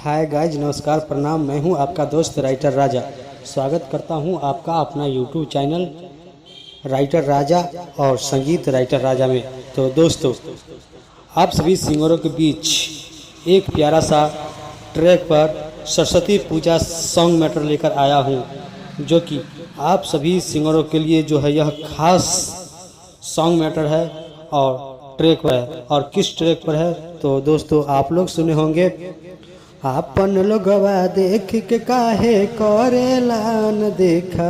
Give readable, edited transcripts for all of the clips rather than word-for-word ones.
Hi guys, नमस्कार, प्रणाम। मैं हूं आपका दोस्त राइटर राजा। स्वागत करता हूं आपका अपना यूट्यूब चैनल राइटर राजा और संगीत राइटर राजा में। तो दोस्तों, आप सभी सिंगरों के बीच एक प्यारा सा ट्रैक पर सरस्वती पूजा सॉन्ग मैटर लेकर आया हूं, जो कि आप सभी सिंगरों के लिए जो है यह खास सॉन्ग मैटर है और ट्रैक पर है। और किस ट्रैक पर है तो दोस्तों आप लोग सुने होंगे। आपन लोगवा देख के काहे करेला न देखा,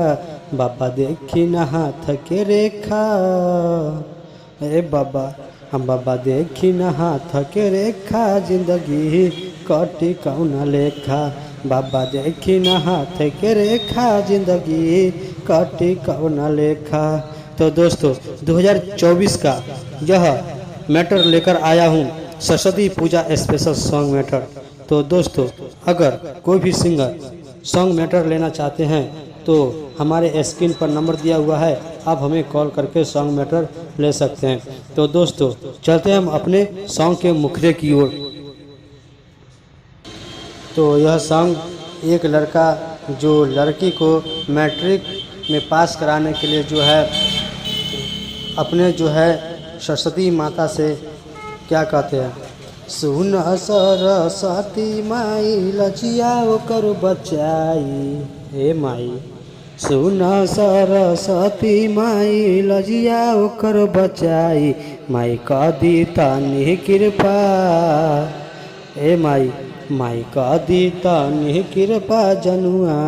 बाबा देखी न हाथ के रेखा। ए बाबा, हम बाबा देखी न हाथ के रेखा, जिंदगी कटी कौन लेखा। बाबा देखी न हाथ के रेखा, जिंदगी कटी कौन लेखा। तो दोस्तों 2024 का यह मैटर लेकर आया हूँ, सरस्वती पूजा स्पेशल सॉन्ग मैटर। तो दोस्तों, अगर कोई भी सिंगर सॉन्ग मैटर लेना चाहते हैं तो हमारे स्क्रीन पर नंबर दिया हुआ है, आप हमें कॉल करके सॉन्ग मैटर ले सकते हैं। तो दोस्तों चलते हैं हम अपने सॉन्ग के मुखड़े की ओर। तो यह सॉन्ग एक लड़का जो लड़की को मैट्रिक में पास कराने के लिए जो है अपने जो है सरस्वती माता से क्या कहते हैं, सुन सरस्वती माई लजिया ओकर बचाई। हे माई, सुन सरस्वती माई लजिया ओकर बचाई, माई कदी तनी कृपा। हे माई, माई कदी तनी कृपा, जनुआ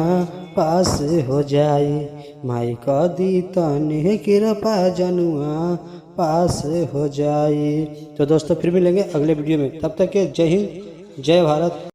पास हो जाई। माई कदी तनी कृपा, जनुआ पास हो जाए। तो दोस्तों फिर मिलेंगे अगले वीडियो में, तब तक के जय हिंद, जय भारत।